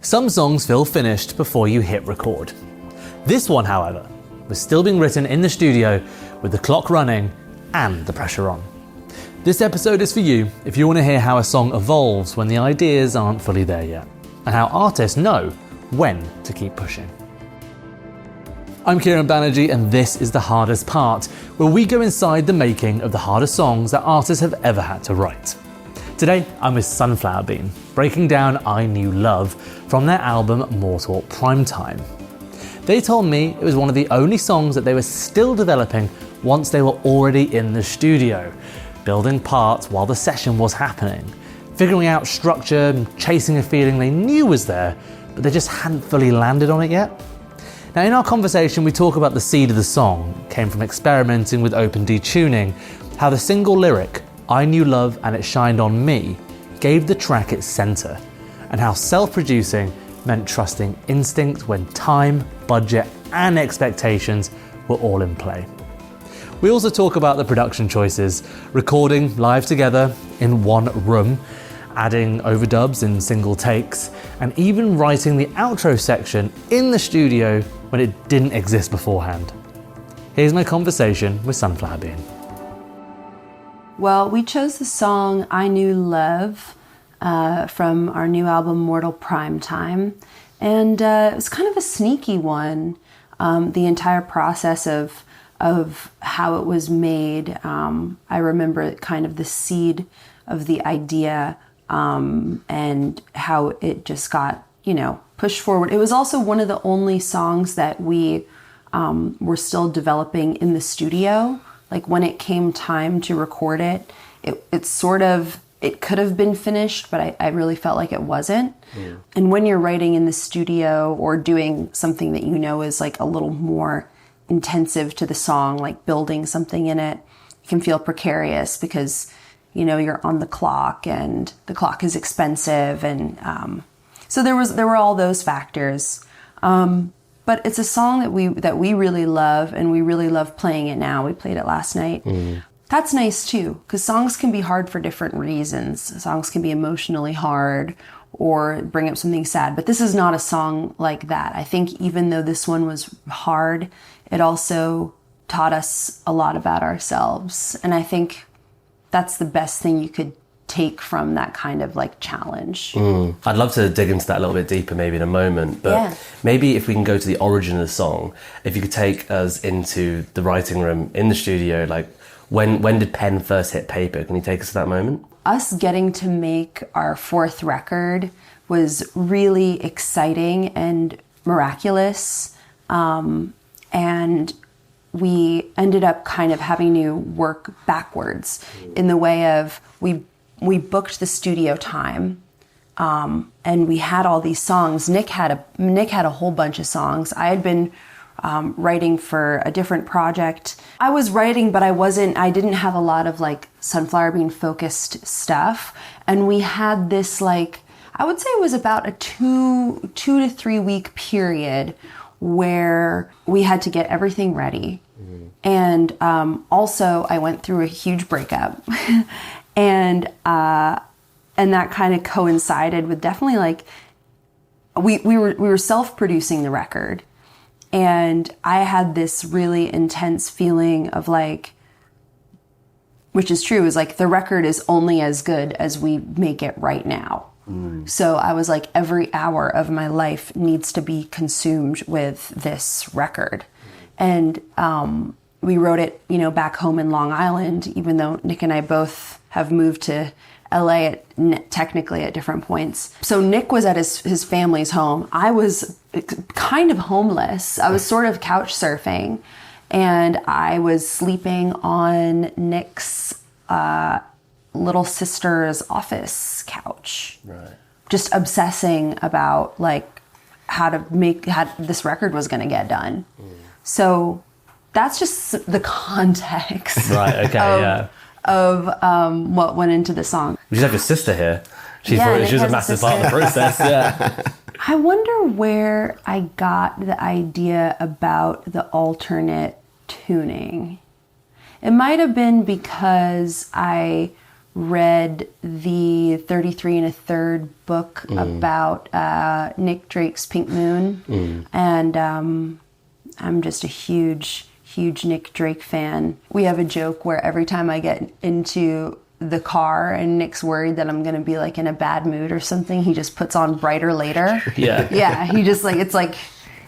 Some songs feel finished before you hit record. This one, however, was still being written in the studio with the clock running and the pressure on. This episode is for you if you want to hear how a song evolves when the ideas aren't fully there yet, and how artists know when to keep pushing. I'm Kieron Banerji, and this is The Hardest Part, where we go inside the making of the hardest songs that artists have ever had to write. Today, I'm with Sunflower Bean, breaking down I Knew Love from their album Mortal Primetime. They told me it was one of the only songs that they were still developing once they were already in the studio, building parts while the session was happening, figuring out structure and chasing a feeling they knew was there, but they just hadn't fully landed on it yet. Now, in our conversation, we talk about the seed of the song came from experimenting with open detuning, how the single lyric, I Knew Love and It Shined on Me, gave the track its center, and how self-producing meant trusting instinct when time, budget, and expectations were all in play. We also talk about the production choices, recording live together in one room, adding overdubs in single takes, and even writing the outro section in the studio when it didn't exist beforehand. Here's my conversation with Sunflower Bean. Well, we chose the song I Knew Love from our new album Mortal Primetime, and it was kind of a sneaky one. The entire process of how it was made, I remember kind of the seed of the idea and how it just got, pushed forward. It was also one of the only songs that we were still developing in the studio. Like when it came time to record it, it could have been finished, but I really felt like it wasn't. Yeah. And when you're writing in the studio or doing something that is like a little more intensive to the song, like building something in it, you can feel precarious because, you're on the clock and the clock is expensive. And so there were all those factors. But it's a song that we really love, and we really love playing it now. We played it last night. Mm. That's nice too, because songs can be hard for different reasons. Songs can be emotionally hard or bring up something sad, but this is not a song like that. I think even though this one was hard, it also taught us a lot about ourselves. And I think that's the best thing you could take from that kind of challenge. I'd love to dig into that a little bit deeper maybe in a moment, but maybe if we can go to the origin of the song, if you could take us into the writing room in the studio, when did pen first hit paper? Can you take us to that moment? Us getting to make our fourth record was really exciting and miraculous, and we ended up kind of having to work backwards in the way of we booked the studio time, and we had all these songs. Nick had a whole bunch of songs. I had been writing for a different project. I was writing, but I didn't have a lot of Sunflower Bean focused stuff. And we had this I would say it was about a 2 to 3 week period where we had to get everything ready. Mm. And also I went through a huge breakup. And that kind of coincided with definitely we were self-producing the record, and I had this really intense feeling of which is true, is the record is only as good as we make it right now. Mm. So I was every hour of my life needs to be consumed with this record. And we wrote it, back home in Long Island, even though Nick and I both have moved to LA technically at different points. So Nick was at his family's home. I was kind of homeless. I was sort of couch surfing, and I was sleeping on Nick's little sister's office couch. Right. Just obsessing about how this record was going to get done. Mm. So that's just the context. Right. Okay. Of what went into the song. You just have your sister here. She was a massive part of the process. Yeah. I wonder where I got the idea about the alternate tuning. It might have been because I read the 33 1/3 book about Nick Drake's Pink Moon. And I'm just a huge Nick Drake fan. We have a joke where every time I get into the car and Nick's worried that I'm gonna be like in a bad mood or something, he just puts on Brighter Later. Yeah, he just like, it's like,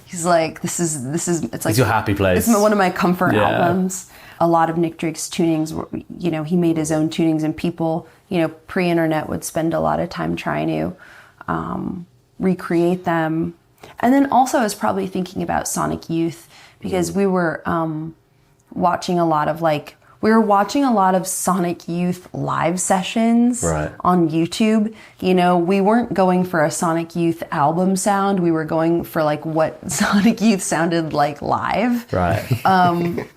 he's like, this is it's like, it's your happy place. It's one of my comfort albums. A lot of Nick Drake's tunings were, you know, he made his own tunings, and people, you know, pre-internet would spend a lot of time trying to recreate them. And then also I was probably thinking about Sonic Youth, because we were watching a lot of Sonic Youth live sessions on YouTube. You know, we weren't going for a Sonic Youth album sound. We were going for like what Sonic Youth sounded like live.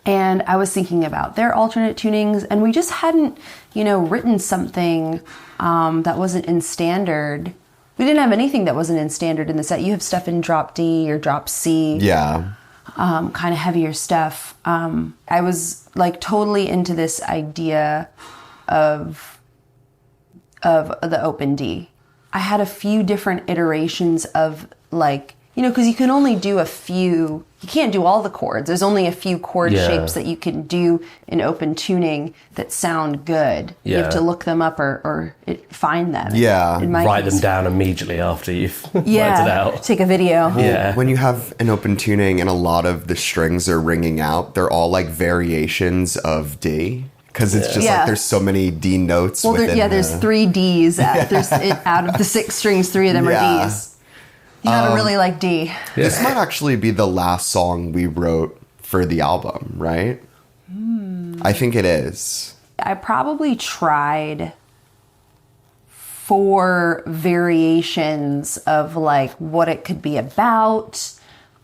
And I was thinking about their alternate tunings, and we just hadn't, you know, written something that wasn't in standard. We didn't have anything that wasn't in standard in the set. You have stuff in drop D or drop C. Yeah. Kind of heavier stuff. I was like totally into this idea of the open D. I had a few different iterations of like, you know, because you can only do a few, you can't do all the chords. There's only a few chord shapes that you can do in open tuning that sound good. You have to look them up or find them. Write them down immediately after you've worked it out. Take a video. When you have an open tuning and a lot of the strings are ringing out, they're all like variations of D. Because it's just like there's so many D notes. Well, there's 3 Ds. Out of the 6 strings, 3 of them are Ds. You gotta really like D. This might actually be the last song we wrote for the album, right? I think it is. I probably tried 4 variations of like what it could be about,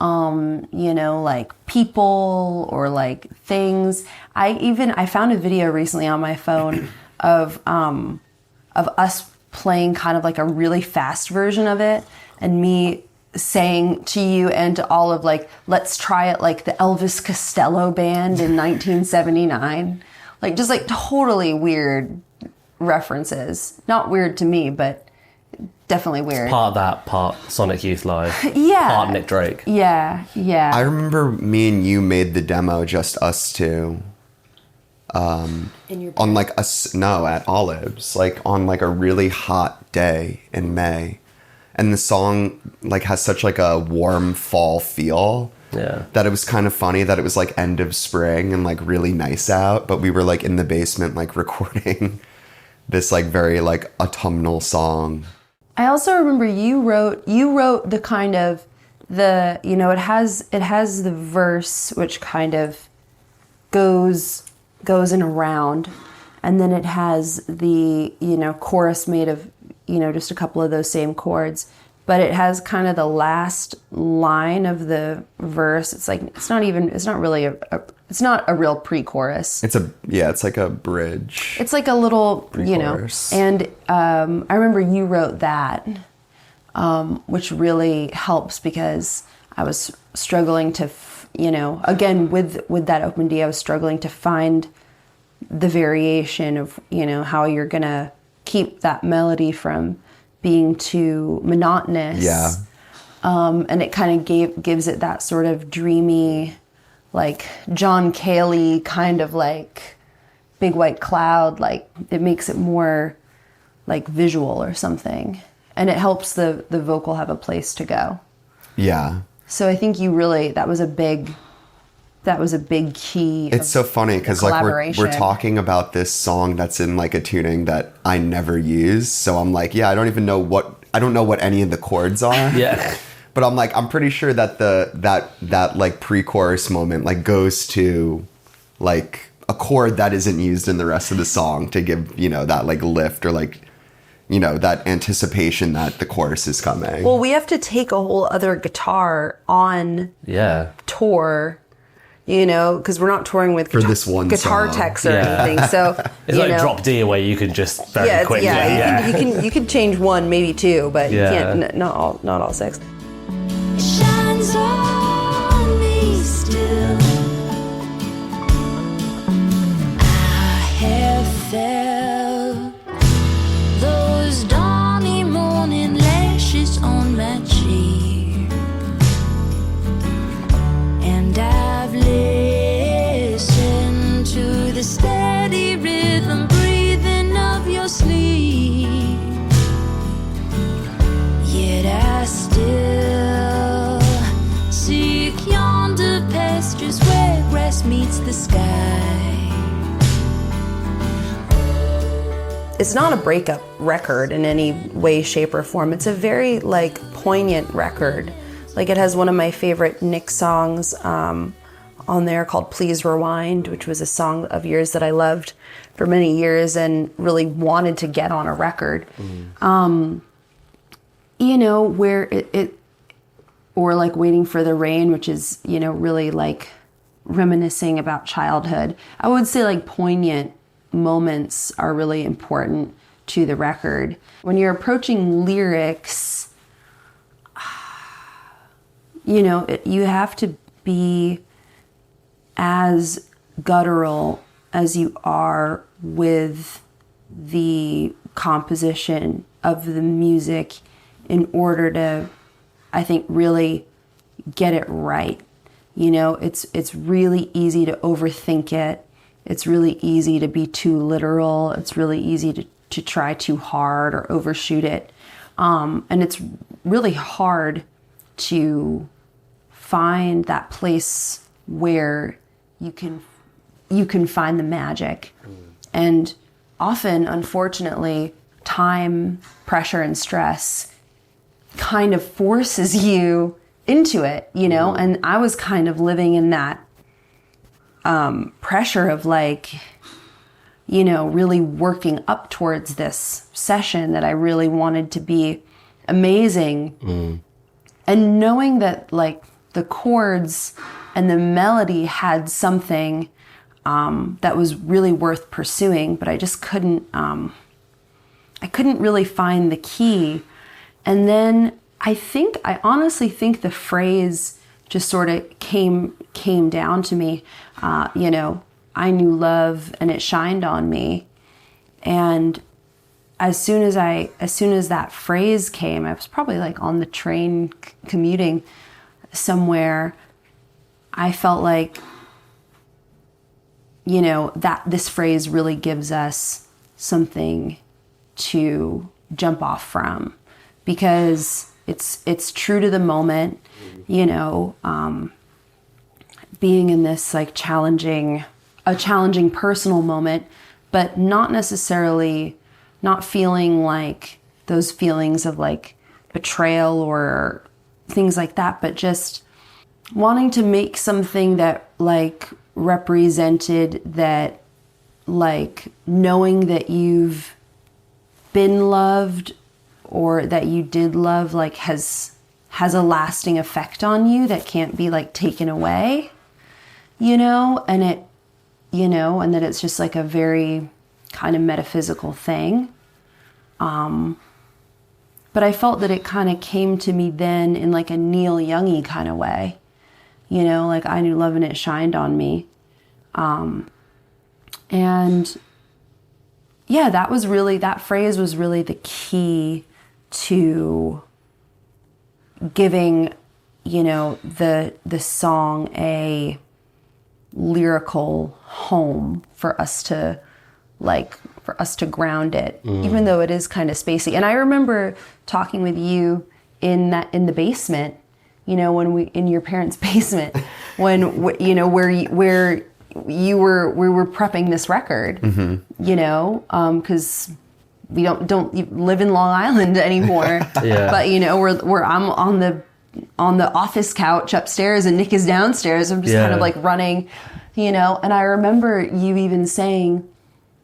you know, like people or like things. I found a video recently on my phone of us playing kind of like a really fast version of it, and me saying to you and to all of like, let's try it like the Elvis Costello band in 1979. Like just like totally weird references. Not weird to me, but definitely weird. It's part of that, part Sonic Youth Live. Part Nick Drake. Yeah. I remember me and you made the demo, just us two. On like at Olives, like on like a really hot day in May. And the song like has such like a warm fall feel that it was kind of funny that it was like end of spring and like really nice out, but we were like in the basement like recording this like very like autumnal song. I also remember you wrote the kind of the, you know, it has the verse which kind of goes in a round, and then it has the, you know, chorus made of, you know, just a couple of those same chords, but it has kind of the last line of the verse. It's like, it's not a real pre-chorus. It's like a bridge. It's like a little, pre-chorus. You know, and I remember you wrote that, which really helps because I was struggling to, you know, again, with that open D, I was struggling to find the variation of, you know, how you're going to keep that melody from being too monotonous. And it kind of gives it that sort of dreamy, like John Cale kind of like Big White Cloud, like it makes it more like visual or something. And it helps the vocal have a place to go. Yeah. So I think that was a big key. It's so funny because like we're talking about this song that's in like a tuning that I never use. So I'm like, I don't know what any of the chords are. But I'm like, I'm pretty sure that that like pre-chorus moment like goes to like a chord that isn't used in the rest of the song to give, you know, that like lift or like, you know, that anticipation that the chorus is coming. Well, we have to take a whole other guitar on tour, you know, because we're not touring with this one guitar song. techs or anything. So it's like drop D where you can just very quickly. You can change 1, maybe 2, but you can't. Not all 6. It shines on me still. I have felt the sky. It's not a breakup record in any way, shape, or form. It's a very like poignant record. Like it has one of my favorite Nick songs on there called Please Rewind, which was a song of yours that I loved for many years and really wanted to get on a record. You know, where or like Waiting for the Rain, which is, you know, really like reminiscing about childhood. I would say like poignant moments are really important to the record. When you're approaching lyrics, you know, you have to be as guttural as you are with the composition of the music in order to, I think, really get it right. You know, it's really easy to overthink it. It's really easy to be too literal. It's really easy to try too hard or overshoot it. And it's really hard to find that place where you can find the magic. And often, unfortunately, time, pressure, and stress kind of forces you into it, you know? And I was kind of living in that pressure of like, you know, really working up towards this session that I really wanted to be amazing. And knowing that like the chords and the melody had something that was really worth pursuing, but I just couldn't really find the key. And then I honestly think the phrase just sort of came down to me. You know, I knew love and it shined on me. And as soon as that phrase came, I was probably like on the train commuting somewhere. I felt like, you know, that this phrase really gives us something to jump off from, because it's true to the moment, you know, being in this like challenging personal moment, but not necessarily not feeling like those feelings of like betrayal or things like that, but just wanting to make something that like represented that, like knowing that you've been loved or that you did love, like has a lasting effect on you that can't be like taken away, you know, and it, you know, and that it's just like a very kind of metaphysical thing. But I felt that it kind of came to me then in like a Neil Young-y kind of way, you know, like I knew love and it shined on me. And yeah, that phrase was really the key to giving, you know, the song a lyrical home for us to ground it, even though it is kind of spacey. And I remember talking with you in the basement, you know, in your parents' basement, when, you know, where we were prepping this record, you know, because we don't live in Long Island anymore. Yeah. But you know, I'm on the office couch upstairs and Nick is downstairs. I'm just kind of like running, you know. And I remember you even saying,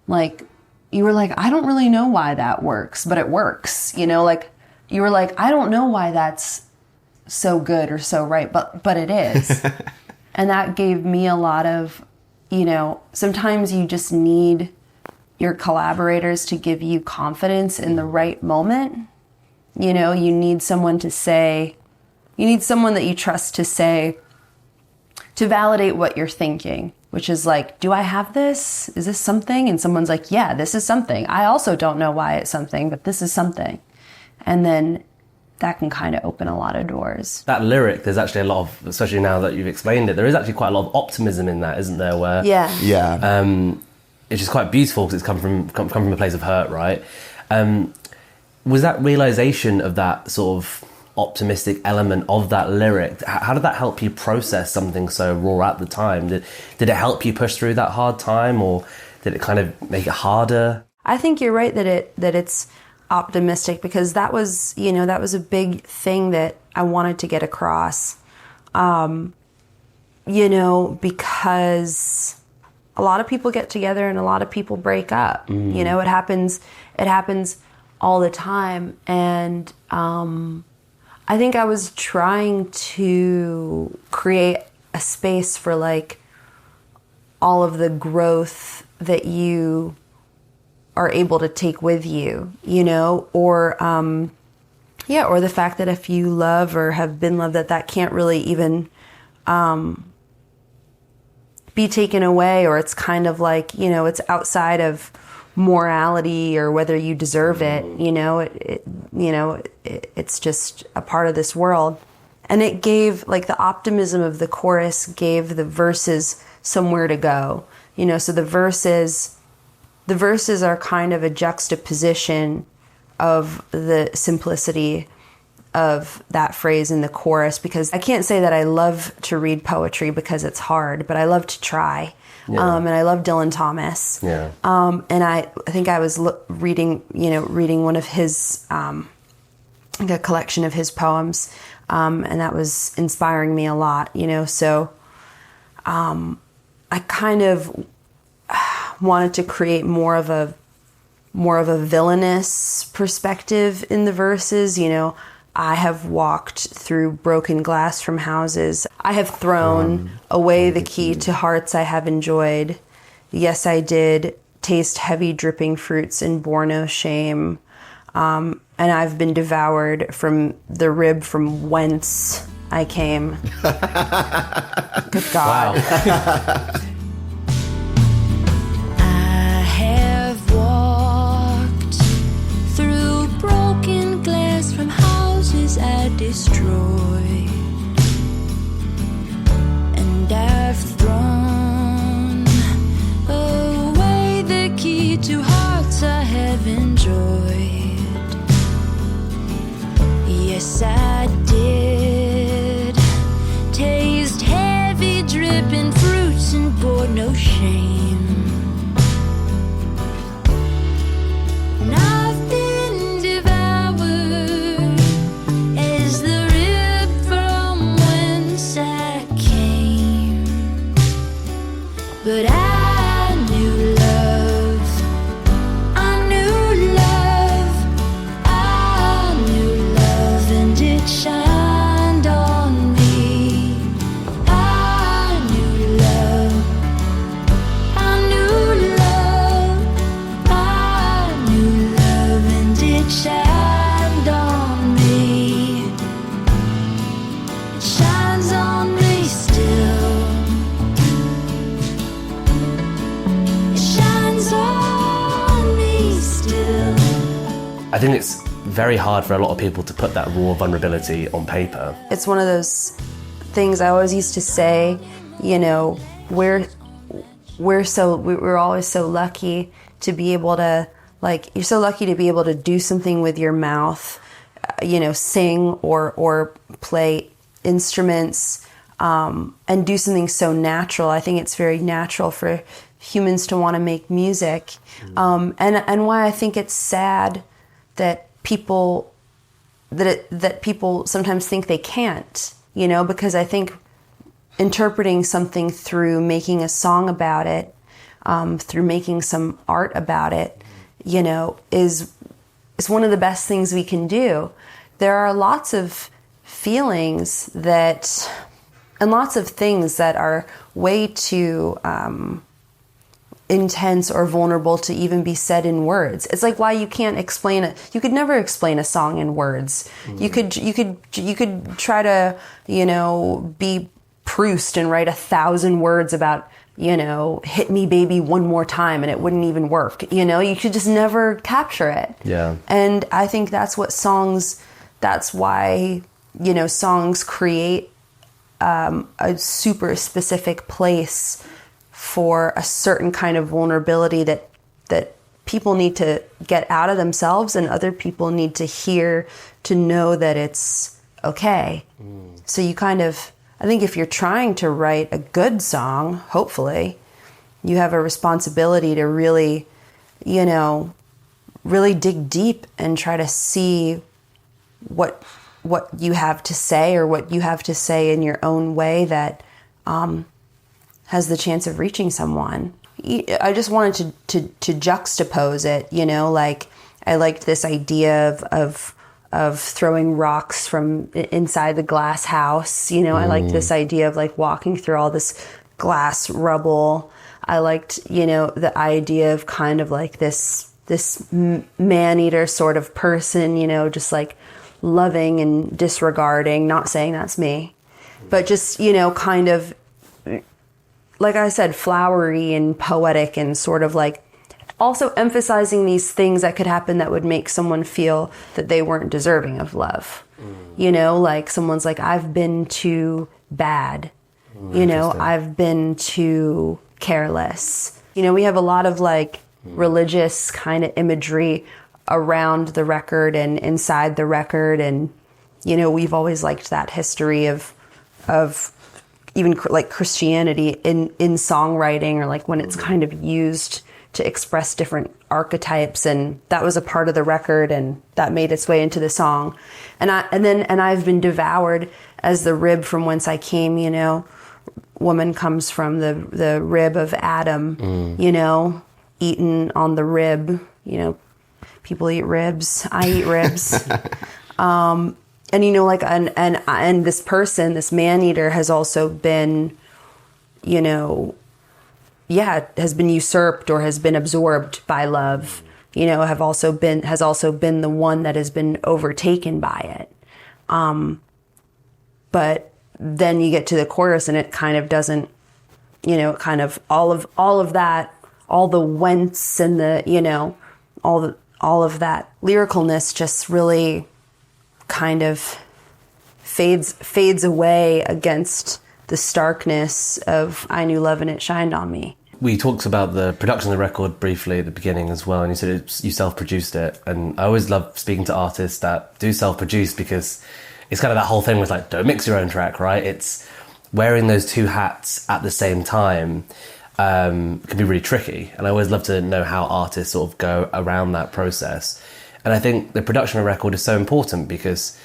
like, you were like, I don't really know why that works, but it works, you know. Like you were like, I don't know why that's so good or so right, but it is. And that gave me a lot of, you know, sometimes you just need your collaborators to give you confidence in the right moment. You know, you need someone that you trust to say, to validate what you're thinking, which is like, do I have this? Is this something? And someone's like, yeah, this is something. I also don't know why it's something, but this is something. And then that can kind of open a lot of doors. That lyric, there's actually a lot of, especially now that you've explained it, there is actually quite a lot of optimism in that, isn't there? Where it's just quite beautiful because it's come from a place of hurt, right? Was that realization of that sort of optimistic element of that lyric. How did that help you process something so raw at the time? Did it help you push through that hard time, or did it kind of make it harder? I think you're right that it's optimistic, because that was a big thing that I wanted to get across. Because a lot of people get together and a lot of people break up. It happens all the time. And I think I was trying to create a space for like all of the growth that you are able to take with you, or the fact that if you love or have been loved, that can't really even be taken away, or it's kind of like, it's outside of morality or whether you deserve it. It's just a part of this world. And it gave, like, the optimism of the chorus gave the verses somewhere to go. So the verses are kind of a juxtaposition of the simplicity of that phrase in the chorus, because I can't say that I love to read poetry because it's hard, but I love to try. Yeah. And I love Dylan Thomas. Yeah. And I think I was reading one of his, a collection of his poems, and that was inspiring me a lot, so I kind of wanted to create more of a villainous perspective in the verses. I have walked through broken glass from houses. I have thrown away the key to hearts I have enjoyed. Yes, I did taste heavy dripping fruits and bore no shame. And I've been devoured from the rib from whence I came. Good God. Wow. I destroyed, and I've thrown away the key to hearts I have enjoyed. Yes, I did taste heavy dripping fruits and bore no shame. And I've been devoured as the rib from whence I came. But I knew love, I knew love, I knew love, and it shined on me. I knew love, I knew love, I knew love, and it shined on me. It shines on me still. It shines on me still. I think it's very hard for a lot of people to put that raw vulnerability on paper. It's one of those things I always used to say, we're always so lucky to be able to, you're so lucky to be able to do something with your mouth, sing or play instruments, and do something so natural. I think it's very natural for humans to want to make music. And why I think it's sad that people sometimes think they can't, because I think interpreting something through making a song about it, through making some art about it, is one of the best things we can do. There are lots of feelings and lots of things that are way too intense or vulnerable to even be said in words. It's like why you can't explain it. You could never explain a song in words. Mm-hmm. You could try to, be Proust and write 1,000 words about, hit me baby one more time, and it wouldn't even work. You could just never capture it. Yeah. And I think that's why songs create a super specific place for a certain kind of vulnerability that people need to get out of themselves, and other people need to hear to know that it's okay. So you kind of, I think if you're trying to write a good song, hopefully, you have a responsibility to really, you know, really dig deep and try to see what you have to say, or what you have to say in your own way that has the chance of reaching someone. I just wanted to juxtapose it, you know, like I liked this idea of throwing rocks from inside the glass house. You know, I liked this idea of like walking through all this glass rubble. I liked, you know, the idea of kind of like this man-eater sort of person, you know, just like loving and disregarding, not saying that's me, but just, you know, kind of, like I said, flowery and poetic, and sort of like also emphasizing these things that could happen that would make someone feel that they weren't deserving of love. You know, like someone's like, I've been too bad. You know, I've been too careless. You know, we have a lot of like religious kind of imagery around the record and inside the record. And, you know, we've always liked that history of even like Christianity in songwriting, or like when it's kind of used to express different archetypes, and that was a part of the record, and that made its way into the song. And I've been devoured as the rib from whence I came. You know, woman comes from the rib of Adam. You know, eaten on the rib. You know, people eat ribs. I eat ribs. And, you know, like, and this person, this man-eater has also been, you know, has been usurped or has been absorbed by love, you know, has also been the one that has been overtaken by it. But then you get to the chorus and it kind of doesn't, you know, kind of all of that, all the whence and the, you know, all of that lyricalness just really kind of fades away against the starkness of I Knew Love and It Shined on Me. We talked about the production of the record briefly at the beginning as well, and you said you self-produced it. And I always love speaking to artists that do self-produce, because it's kind of that whole thing with like, don't mix your own track, right? It's wearing those two hats at the same time can be really tricky. And I always love to know how artists sort of go around that process. And I think the production of a record is so important, because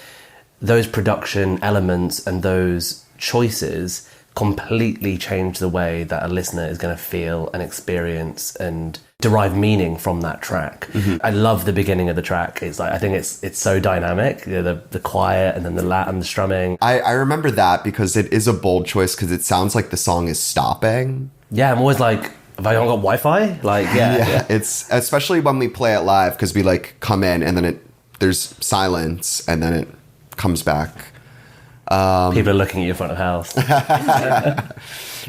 those production elements and those choices completely change the way that a listener is going to feel and experience and derive meaning from that track. I love the beginning of the track. It's like, I think it's so dynamic, you know, the quiet and then the and the strumming. I remember that because it is a bold choice, because it sounds like the song is stopping. Yeah, I'm always like, have I not got Wi-Fi? Like, yeah. It's especially when we play it live, because we like come in and then there's silence and then it comes back. People are looking at you in front of house.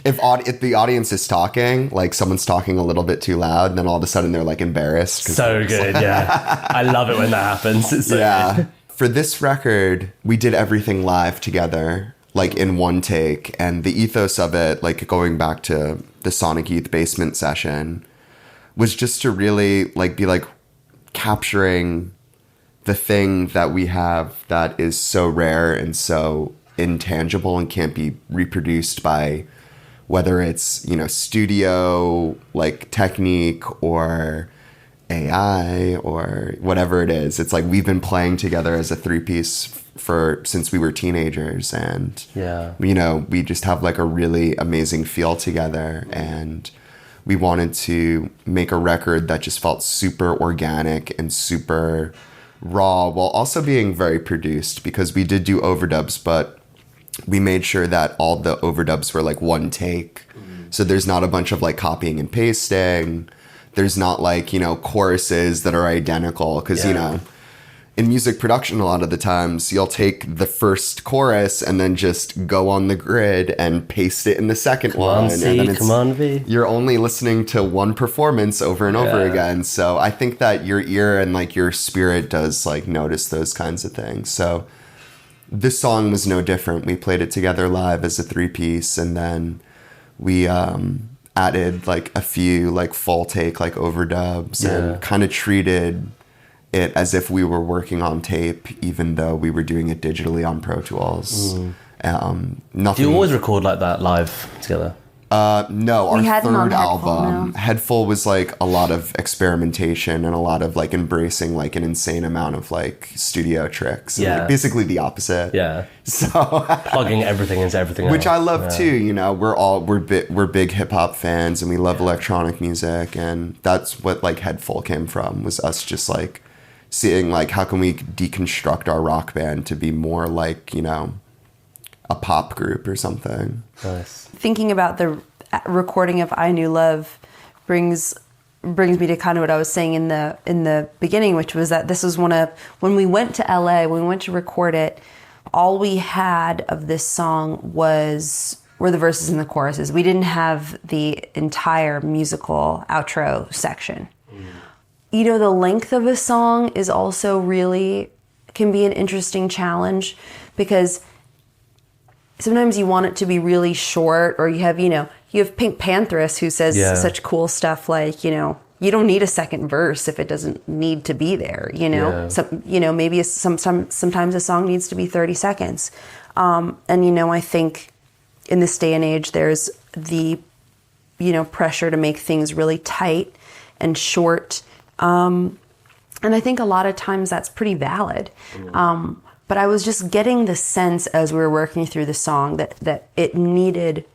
If the audience is talking, like someone's talking a little bit too loud, and then all of a sudden they're like embarrassed. So good, yeah. I love it when that happens. It's so good. For this record, we did everything live together, like in one take. And the ethos of it, like going back to the Sonic Youth basement session, was just to really like be like capturing the thing that we have that is so rare and so intangible and can't be reproduced by whether it's, you know, studio like technique or AI or whatever it is. It's like we've been playing together as a three-piece since we were teenagers, and you know, we just have like a really amazing feel together, and we wanted to make a record that just felt super organic and super raw while also being very produced, because we did do overdubs, but we made sure that all the overdubs were like one take. So there's not a bunch of like copying and pasting. There's not like, you know, choruses that are identical, because you know, in music production a lot of the times you'll take the first chorus and then just go on the grid and paste it in the second one. C, and then come on, V. You're only listening to one performance over and over again. So I think that your ear and like your spirit does like notice those kinds of things. So this song was no different. We played it together live as a three-piece, and then we added like a few like full take like overdubs and kind of treated it as if we were working on tape, even though we were doing it digitally on Pro Tools. Nothing. Do you always record like that live together? No, our hadn't on third Headful, album, no. Headful, was like a lot of experimentation and a lot of like embracing like an insane amount of like studio tricks. And, Yeah. like, basically the opposite. Yeah. So Plugging everything into everything which else. I love too. You know, we're big hip hop fans and we love electronic music, and that's what like Headful came from, was us just like seeing like how can we deconstruct our rock band to be more like, you know, a pop group or something. Nice. Thinking about the recording of I Knew Love brings me to kind of what I was saying in the beginning, which was that this was when we went to LA, when we went to record it, all we had of this song were the verses and the choruses. We didn't have the entire musical outro section. You know, the length of a song is also can be an interesting challenge, because sometimes you want it to be really short, or you have Pink Pantheress who says such cool stuff like, you know, you don't need a second verse if it doesn't need to be there, you know? Yeah. So, you know, maybe sometimes a song needs to be 30 seconds. And, you know, I think in this day and age, there's the, you know, pressure to make things really tight and short. And I think a lot of times that's pretty valid. But I was just getting the sense as we were working through the song that it needed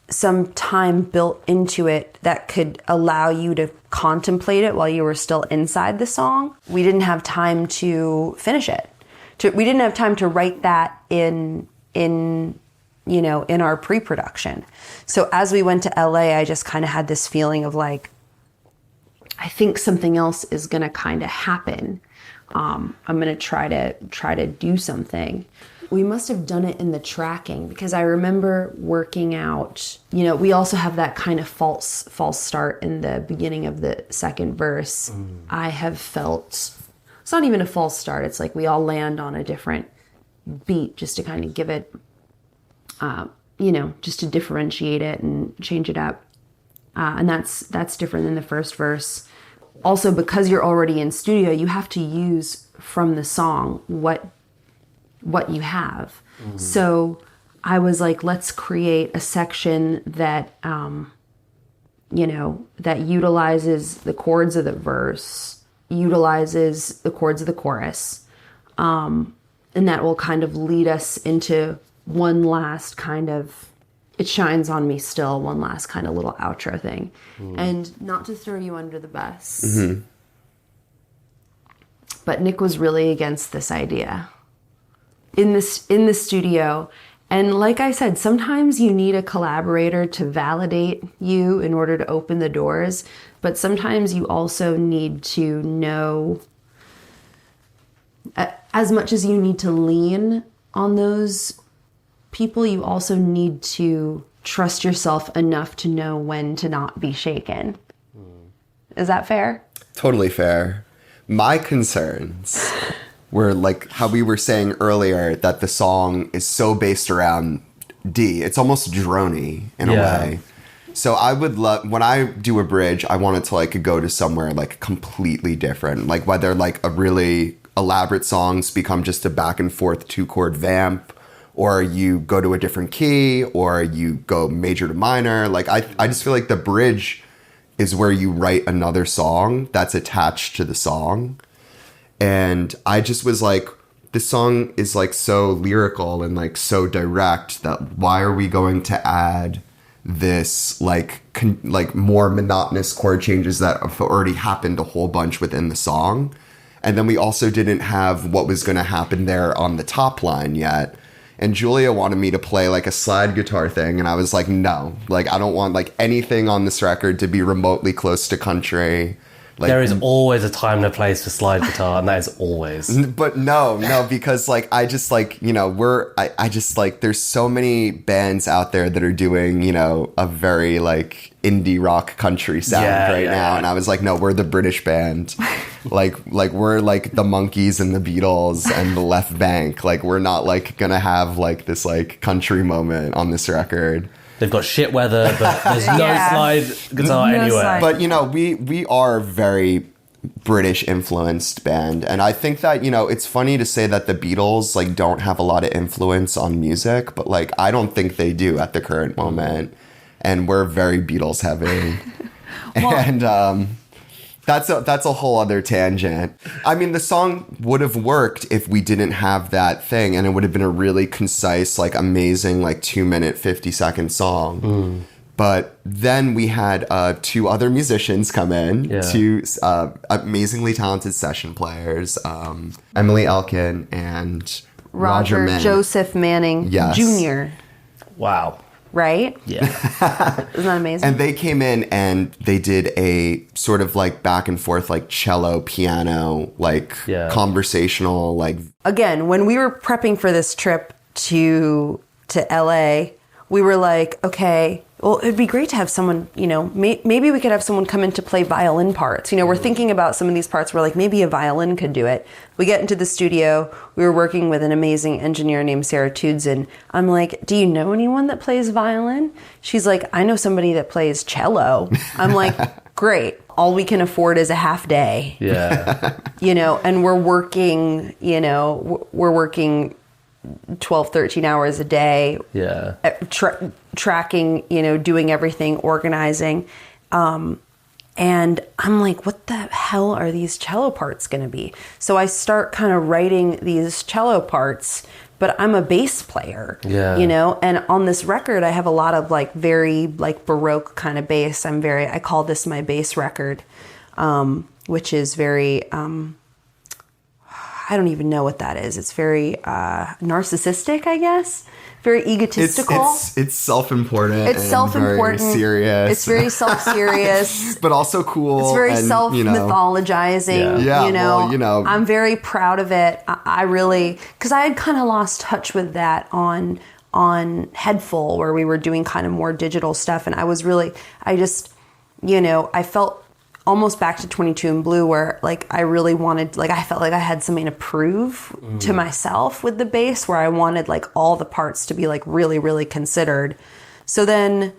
some time built into it that could allow you to contemplate it while you were still inside the song. We didn't have time to finish it. We didn't have time to write that in our pre-production. So as we went to LA, I just kind of had this feeling of like, I think something else is going to kind of happen. I'm going to try to do something. We must have done it in the tracking, because I remember working out, you know, we also have that kind of false start in the beginning of the second verse. I have felt, it's not even a false start. It's like we all land on a different beat just to kind of give it, you know, just to differentiate it and change it up. And that's different than the first verse. Also, because you're already in studio, you have to use from the song what you have. So I was like, let's create a section that, you know, that utilizes the chords of the verse, utilizes the chords of the chorus, and that will kind of lead us into one last kind of, it shines on me still, one last kind of little outro thing. And not to throw you under the bus, but Nick was really against this idea in the studio. And like I said, sometimes you need a collaborator to validate you in order to open the doors, but sometimes you also need to know, as much as you need to lean on those people, you also need to trust yourself enough to know when to not be shaken. Is that fair? Totally fair. My concerns were like how we were saying earlier, that the song is so based around D. It's almost droney in a way. So I would love, when I do a bridge, I want it to like go to somewhere like completely different. Like whether like a really elaborate songs become just a back and forth 2-chord vamp, or you go to a different key, or you go major to minor. Like I just feel like the bridge is where you write another song that's attached to the song. And I just was like, this song is like so lyrical and like so direct that why are we going to add this like more monotonous chord changes that have already happened a whole bunch within the song? And then we also didn't have what was going to happen there on the top line yet. And Julia wanted me to play like a slide guitar thing. And I was like, no, like I don't want like anything on this record to be remotely close to country. Like, there is always a time and a place for slide guitar, and that is always. But no, because like I just like, you know, I just like, there's so many bands out there that are doing, you know, a very like indie rock country sound now. And I was like, no, we're the British band. like we're like the Monkees and the Beatles and the Left Bank. Like we're not like gonna have like this like country moment on this record. They've got shit weather, but there's no slide guitar anywhere. Slide. But you know, we are very, British influenced band. And I think that, you know, it's funny to say that the Beatles like don't have a lot of influence on music, but like I don't think they do at the current moment. And we're very Beatles heavy. And that's a whole other tangent. I mean, the song would have worked if we didn't have that thing, and it would have been a really concise, like amazing, like 2-minute, 50-second song. But then we had 2 other musicians come in, 2 amazingly talented session players, Emily Elkin and Roger Mann. Joseph Manning Jr. Wow. Right? Yeah. Isn't that amazing? And they came in and they did a sort of like back and forth, like cello, piano, like conversational, like. Again, when we were prepping for this trip to LA, we were like, okay, well, it'd be great to have someone, you know, maybe we could have someone come in to play violin parts. You know, we're thinking about some of these parts where like maybe a violin could do it. We get into the studio. We were working with an amazing engineer named Sarah Tudson. I'm like, do you know anyone that plays violin? She's like, I know somebody that plays cello. I'm like, great. All we can afford is a half day. Yeah. You know, and we're working 12, 13 hours a day. Yeah. Tracking, you know, doing everything, organizing. And I'm like, what the hell are these cello parts going to be? So I start kind of writing these cello parts, but I'm a bass player, you know, and on this record, I have a lot of like very like Baroque kind of bass. I call this my bass record, which is very, I don't even know what that is. It's very narcissistic, I guess. Very egotistical. It's self-important. It's self-important. Very serious. It's very self-serious. But also cool. It's very self-mythologizing. Yeah, you know, well, you know. I'm very proud of it. I really, because I had kind of lost touch with that on Headful, where we were doing kind of more digital stuff. And I just, you know, I felt almost back to 22 in Blue, where like I really wanted, like I felt like I had something to prove to myself with the bass, where I wanted like all the parts to be like really, really considered. So then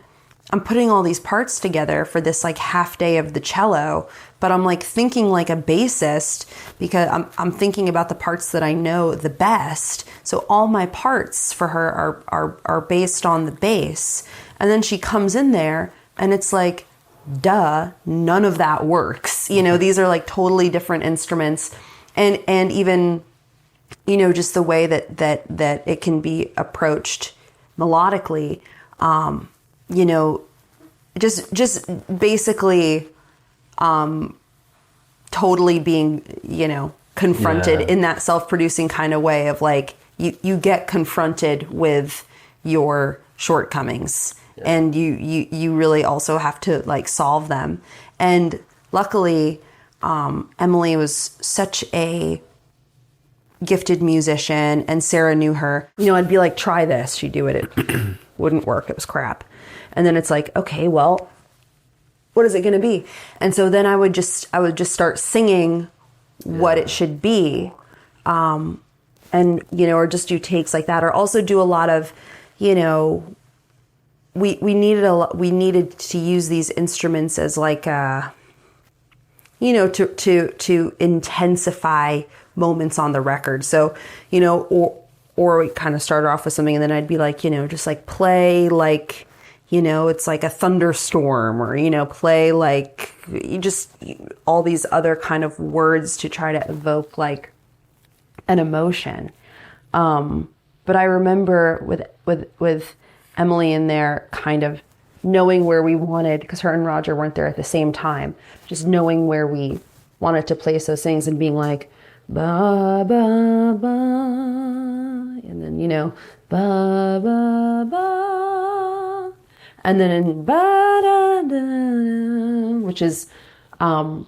I'm putting all these parts together for this like half day of the cello, but I'm like thinking like a bassist, because I'm thinking about the parts that I know the best. So all my parts for her are based on the bass. And then she comes in there and it's like, duh, none of that works. You know, these are like totally different instruments. And even, you know, just the way that it can be approached melodically, you know, just basically totally being, you know, confronted in that self-producing kind of way of like, you get confronted with your shortcomings. And you really also have to like solve them. And luckily, Emily was such a gifted musician, and Sarah knew her. You know, I'd be like, try this. She'd do it. It wouldn't work. It was crap. And then it's like, okay, well, what is it going to be? And so then I would just start singing what it should be. And, you know, or just do takes like that, or also do a lot of, you know, we needed to use these instruments as like you know, to intensify moments on the record. So, you know, or we kind of started off with something, and then I'd be like, you know, just like play like, you know, it's like a thunderstorm, or, you know, play like all these other kind of words to try to evoke like an emotion. But I remember with Emily in there kind of knowing where we wanted, because her and Roger weren't there at the same time, just knowing where we wanted to place those things and being like, ba, ba, ba, and then, you know, ba, ba, ba, and then in ba, da, da, which is, you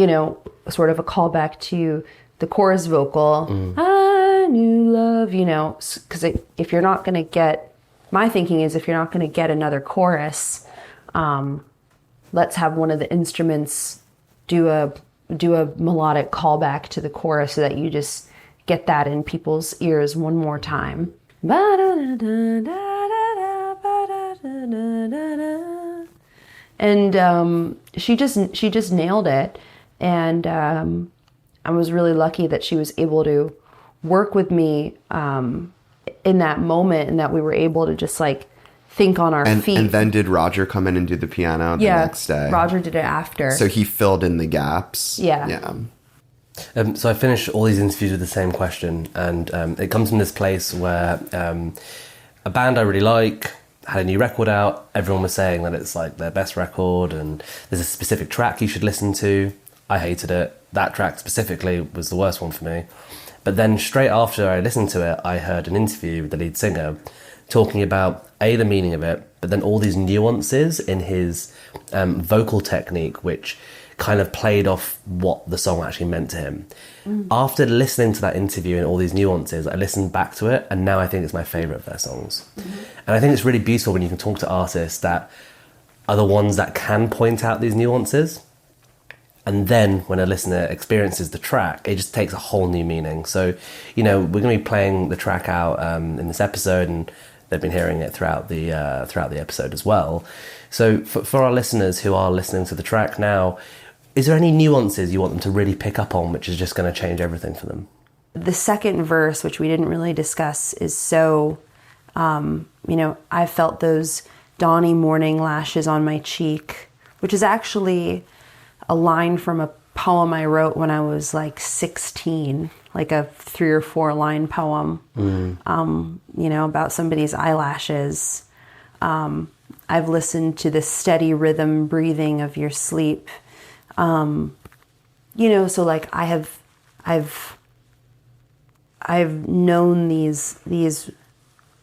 know, sort of a callback to the chorus vocal, I knew love, you know, because if you're not going to get, my thinking is if you're not going to get another chorus, let's have one of the instruments do a melodic callback to the chorus so that you just get that in people's ears one more time. And she just nailed it. And I was really lucky that she was able to work with me in that moment, and that we were able to just like think on our feet. And then did Roger come in and do the piano the next day? Roger did it after. So he filled in the gaps. Yeah. So I finish all these interviews with the same question, and it comes from this place where a band I really like had a new record out. Everyone was saying that it's like their best record, and there's a specific track you should listen to. I hated it. That track specifically was the worst one for me. But then straight after I listened to it, I heard an interview with the lead singer talking about the meaning of it, but then all these nuances in his vocal technique, which kind of played off what the song actually meant to him. After listening to that interview and all these nuances, I listened back to it, and now I think it's my favourite of their songs. And I think it's really beautiful when you can talk to artists that are the ones that can point out these nuances, and then when a listener experiences the track, it just takes a whole new meaning. So, you know, we're going to be playing the track out in this episode, and they've been hearing it throughout the episode as well. So for our listeners who are listening to the track now, is there any nuances you want them to really pick up on, which is just going to change everything for them? The second verse, which we didn't really discuss, is so, I felt those dawny morning lashes on my cheek, which is actually a line from a poem I wrote when I was like 16, like a 3 or 4 line poem, about somebody's eyelashes. I've listened to the steady rhythm breathing of your sleep. So like I've known these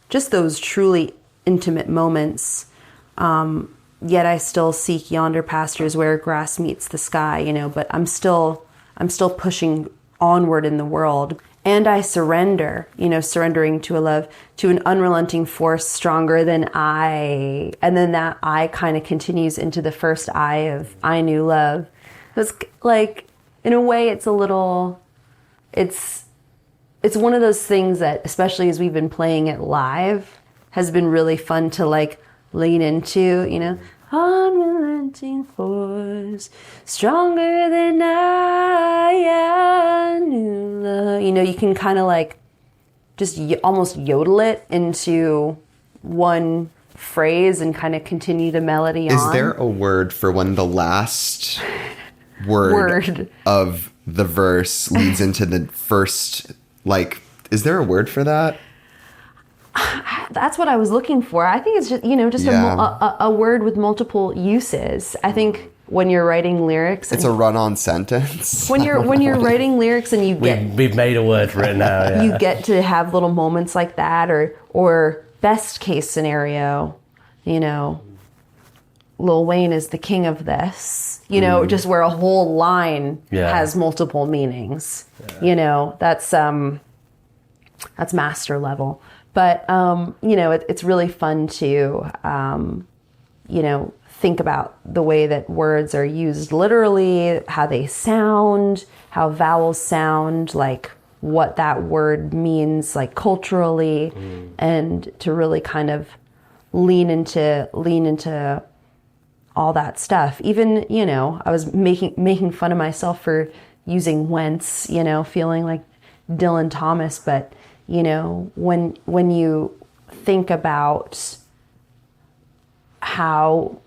just those truly intimate moments, yet I still seek yonder pastures where grass meets the sky, but I'm still pushing onward in the world. And I surrender, surrendering to a love, to an unrelenting force stronger than I. And then that I kind of continues into the first I of I knew love. It's like, in a way, it's one of those things that, especially as we've been playing it live, has been really fun to like lean into, unrelenting force, stronger than I knew love. You can kind of like just almost yodel it into one phrase and kind of continue the melody on. Is there a word for when the last word of the verse leads into the first, is there a word for that? That's what I was looking for. I think it's just, a word with multiple uses. I think when you're writing lyrics, it's a run-on sentence. When you're writing lyrics and we've made a word for it now. Yeah. You get to have little moments like that, or best case scenario, Lil Wayne is the king of this, just where a whole line has multiple meanings. Yeah. That's master level. But, it's really fun to, think about the way that words are used literally, how they sound, how vowels sound, like what that word means, like culturally, and to really kind of lean into all that stuff. Even, I was making fun of myself for using whence, feeling like Dylan Thomas, but when you think about how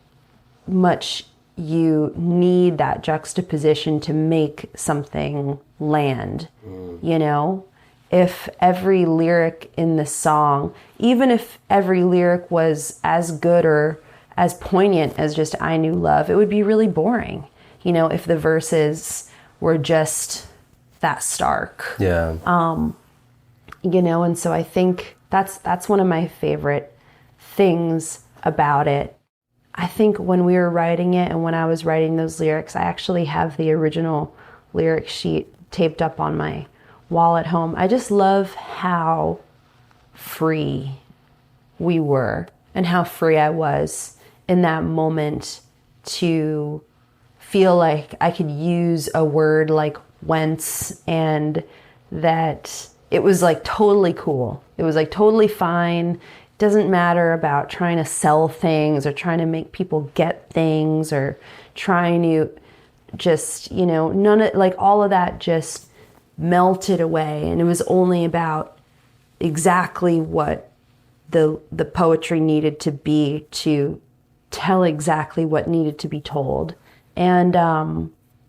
much you need that juxtaposition to make something land, if every lyric in the song, even if every lyric was as good or as poignant as just I knew love, it would be really boring, if the verses were just that stark. Yeah. And so I think that's one of my favorite things about it. I think when we were writing it and when I was writing those lyrics, I actually have the original lyric sheet taped up on my wall at home. I just love how free we were and how free I was in that moment to feel like I could use a word like whence, and that it was like totally cool. It was like totally fine. It doesn't matter about trying to sell things or trying to make people get things or trying to just, you know, none of, like, all of that just melted away, and it was only about exactly what the poetry needed to be to tell exactly what needed to be told. And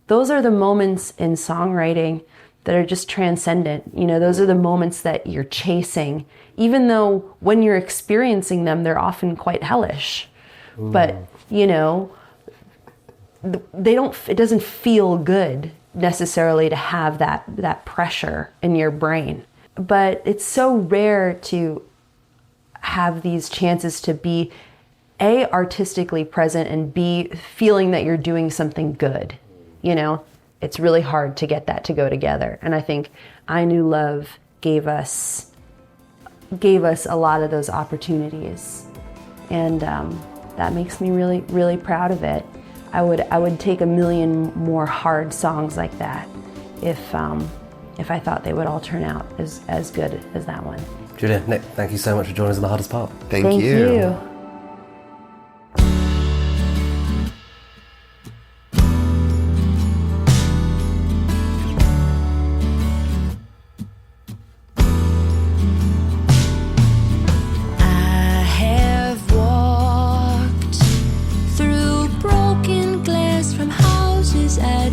those are the moments in songwriting that are just transcendent. You know, those are the moments that you're chasing, even though when you're experiencing them, they're often quite hellish. But, you know, it doesn't feel good necessarily to have that pressure in your brain. But it's so rare to have these chances to be A, artistically present, and B, feeling that you're doing something good. You know, it's really hard to get that to go together. And I think I Knew Love gave us a lot of those opportunities. And that makes me really, really proud of it. I would take a million more hard songs like that if I thought they would all turn out as good as that one. Julia, Nick, thank you so much for joining us on The Hardest Part. Thank you.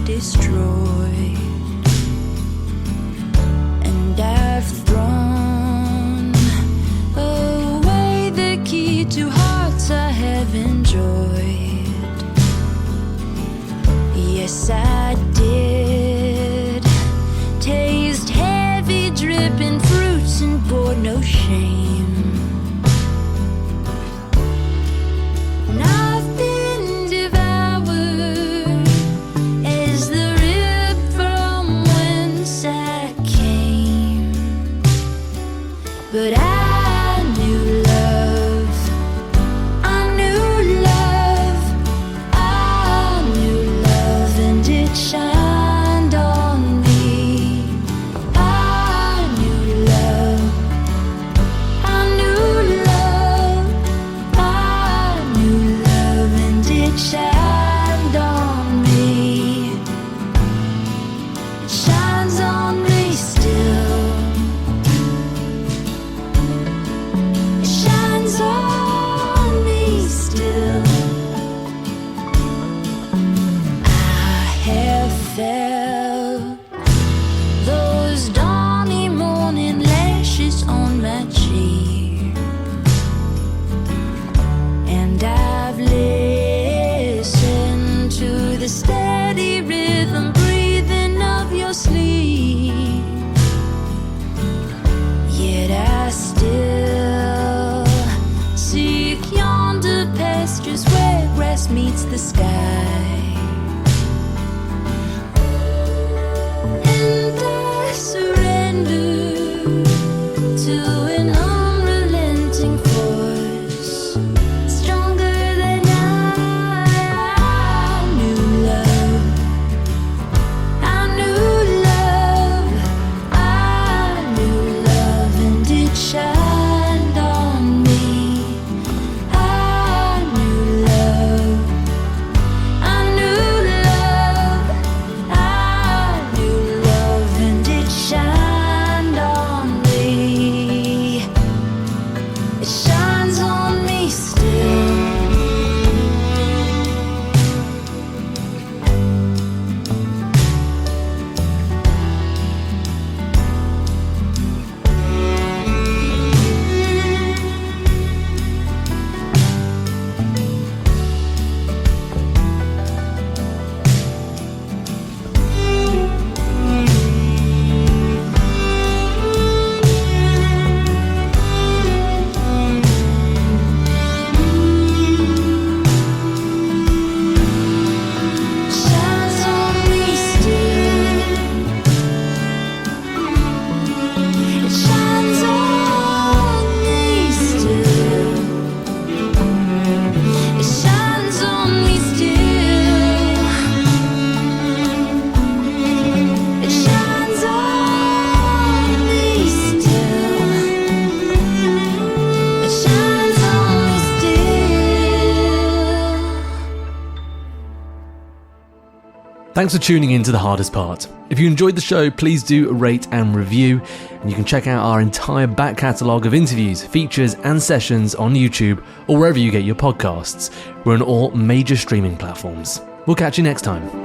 Destroyed, and I've thrown away the key to hearts I have enjoyed. Yes, I did taste heavy dripping fruits and bore no shame. And I've been devoured as the rib from whence I came. But I knew love, I knew love, I knew love, and it shined on me. I knew love, I knew love, I knew love, and it shined on me. It shines on me still. It shines on me still. I have felt those dawny morning lashes on my cheek, and I've listened to the steady rhythm breathing of your sleep. Yet I still seek yonder pastures where grass meets the sky. And I surrender to an unrelenting force, stronger than I knew love. I knew love, I knew love, and it shined on me. I knew love, I Thanks for tuning in to The Hardest Part. If you enjoyed the show, please do rate and review, and you can check out our entire back catalogue of interviews, features and sessions on YouTube or wherever you get your podcasts. We're on all major streaming platforms. We'll catch you next time.